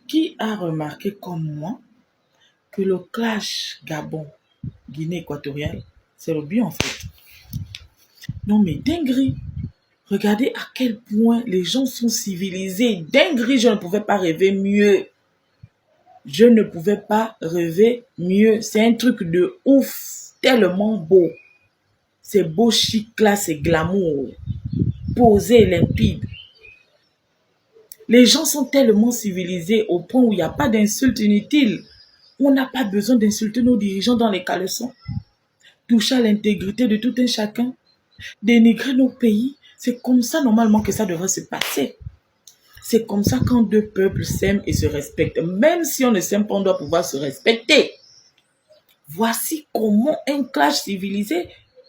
Qui a remarqué comme moi que le clash Gabon-Guinée équatoriale, c'est le but en fait. Non mais dinguerie. Regardez à quel point les gens sont civilisés. Dinguerie, je ne pouvais pas rêver mieux. Je ne pouvais pas rêver mieux. C'est un truc de ouf. Tellement beau. C'est beau, chic, classe et glamour. Posé, limpide. Les gens sont tellement civilisés au point où il n'y a pas d'insultes inutiles. On n'a pas besoin d'insulter nos dirigeants dans les caleçons. Toucher à l'intégrité de tout un chacun. Dénigrer nos pays. C'est comme ça normalement que ça devrait se passer. C'est comme ça quand deux peuples s'aiment et se respectent. Même si on ne s'aime pas, on doit pouvoir se respecter. Voici comment un clash civilisé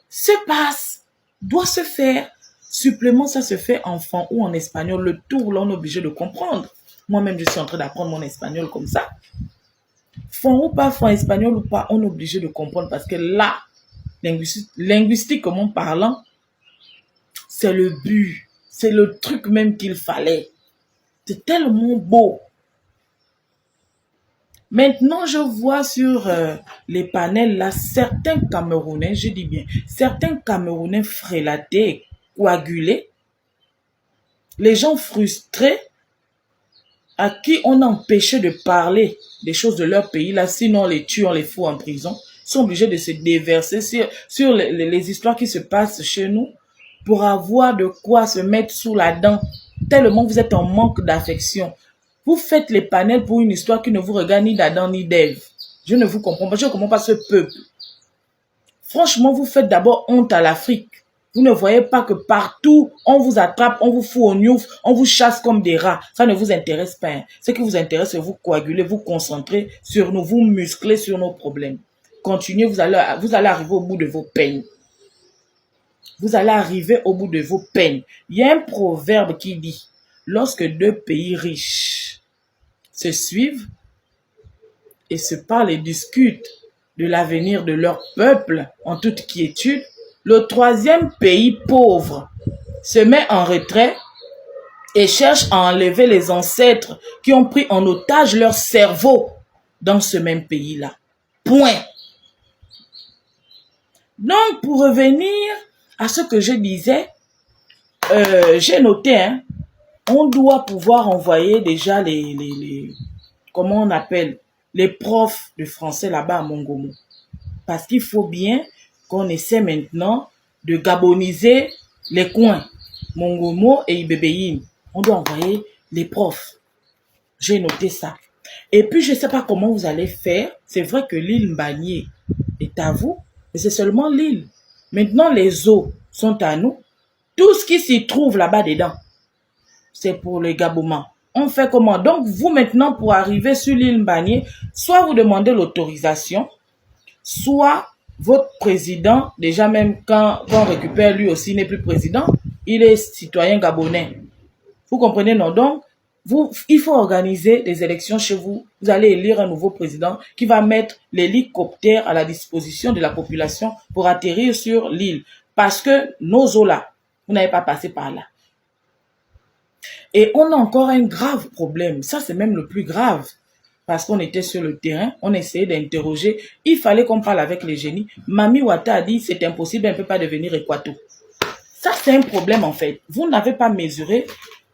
se passe, doit se faire. Supplément, ça se fait en fond ou en espagnol. Le tour, là, on est obligé de comprendre. Moi-même, je suis en train d'apprendre mon espagnol comme ça. Fond ou pas, fond espagnol ou pas, on est obligé de comprendre parce que là, linguistiquement parlant, c'est le but. C'est le truc même qu'il fallait. C'est tellement beau. Maintenant, je vois sur les panels là, certains Camerounais, je dis bien, certains Camerounais frélatés, coagulés, les gens frustrés, à qui on a empêché de parler des choses de leur pays là, sinon on les tue, on les fout en prison, sont obligés de se déverser sur les histoires qui se passent chez nous pour avoir de quoi se mettre sous la dent, tellement vous êtes en manque d'affection. Vous faites les panels pour une histoire qui ne vous regarde ni d'Adam ni d'Ève. Je ne vous comprends pas. Je ne comprends pas ce peuple. Franchement, vous faites d'abord honte à l'Afrique. Vous ne voyez pas que partout, on vous attrape, on vous fout au niouf, on vous chasse comme des rats. Ça ne vous intéresse pas. Hein. Ce qui vous intéresse, c'est vous coaguler, vous concentrer sur nous, vous muscler sur nos problèmes. Continuez, vous allez arriver au bout de vos peines. Vous allez arriver au bout de vos peines. Il y a un proverbe qui dit, lorsque deux pays riches se suivent et se parlent et discutent de l'avenir de leur peuple en toute quiétude, le troisième pays pauvre se met en retrait et cherche à enlever les ancêtres qui ont pris en otage leur cerveau dans ce même pays-là. Point. Donc, pour revenir à ce que je disais, j'ai noté, hein, on doit pouvoir envoyer déjà comment on appelle, les profs de français là-bas à Mongomo. Parce qu'il faut bien qu'on essaie maintenant de gaboniser les coins. Mongomo et Ibébéine. On doit envoyer les profs. J'ai noté ça. Et puis, je ne sais pas comment vous allez faire. C'est vrai que l'île Mbagné est à vous, mais c'est seulement l'île. Maintenant, les eaux sont à nous. Tout ce qui s'y trouve là-bas dedans, c'est pour les Gabomans. On fait comment? Donc, vous maintenant, pour arriver sur l'île Mbagné, soit vous demandez l'autorisation, soit votre président, déjà même quand on récupère lui aussi, n'est plus président, il est citoyen gabonais. Vous comprenez, non? Donc, il faut organiser des élections chez vous. Vous allez élire un nouveau président qui va mettre l'hélicoptère à la disposition de la population pour atterrir sur l'île. Parce que nos eaux là, vous n'avez pas passé par là. Et on a encore un grave problème. Ça, c'est même le plus grave. Parce qu'on était sur le terrain, on essayait d'interroger. Il fallait qu'on parle avec les génies. Mami Ouattara a dit, c'est impossible, elle ne peut pas devenir Équato. Ça, c'est un problème en fait. Vous n'avez pas mesuré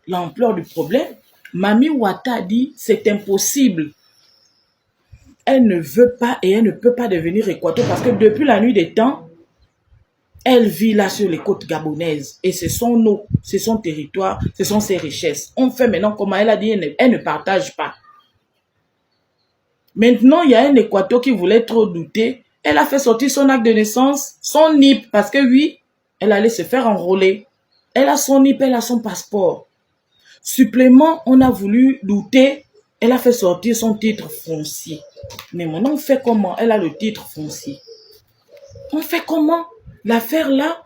l'ampleur du problème. Mami Ouattara a dit, c'est impossible. Elle ne veut pas et elle ne peut pas devenir Équato parce que depuis la nuit des temps, elle vit là sur les côtes gabonaises et ce sont nos, c'est son territoire, ce sont ses richesses. On fait maintenant comment elle a dit, elle ne partage pas. Maintenant, il y a un Équato qui voulait trop douter. Elle a fait sortir son acte de naissance, son NIP, parce que oui, elle allait se faire enrôler. Elle a son NIP, elle a son passeport. Supplément, on a voulu douter, elle a fait sortir son titre foncier. Mais maintenant, on fait comment? Elle a le titre foncier. On fait comment? L'affaire là,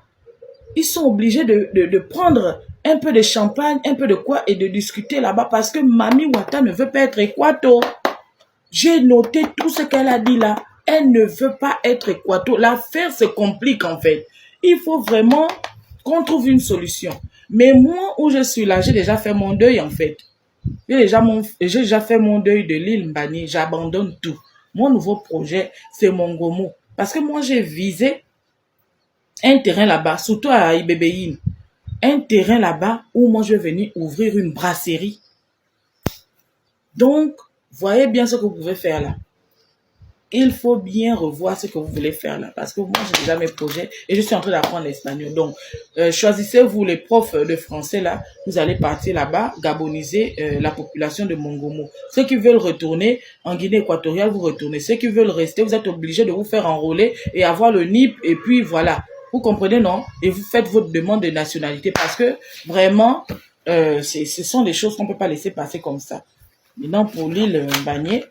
ils sont obligés de prendre un peu de champagne, un peu de quoi et de discuter là-bas parce que Mami Ouattara ne veut pas être Équato. J'ai noté tout ce qu'elle a dit là. Elle ne veut pas être Équato. L'affaire se complique en fait. Il faut vraiment qu'on trouve une solution. Mais moi, où je suis là, j'ai déjà fait mon deuil en fait. J'ai déjà fait mon deuil de l'île Mbani. J'abandonne tout. Mon nouveau projet, c'est Mongomo. Parce que moi, j'ai visé un terrain là-bas, surtout à Ibébéine. Un terrain là-bas où moi, je vais venir ouvrir une brasserie. Donc, voyez bien ce que vous pouvez faire là. Il faut bien revoir ce que vous voulez faire là. Parce que moi, j'ai déjà mes projets et je suis en train d'apprendre l'espagnol. Donc, choisissez-vous les profs de français là. Vous allez partir là-bas, gaboniser la population de Mongomo. Ceux qui veulent retourner en Guinée équatoriale, vous retournez. Ceux qui veulent rester, vous êtes obligés de vous faire enrôler et avoir le NIP. Et puis, voilà. Vous comprenez, non? Et vous faites votre demande de nationalité. Parce que, vraiment, ce sont des choses qu'on ne peut pas laisser passer comme ça. Maintenant, pour l'île Mbanié,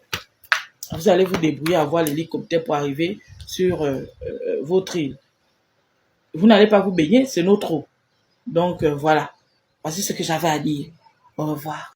vous allez vous débrouiller à voir l'hélicoptère pour arriver sur votre île. Vous n'allez pas vous baigner, c'est notre eau. Donc voilà. Voici ce que j'avais à dire. Au revoir.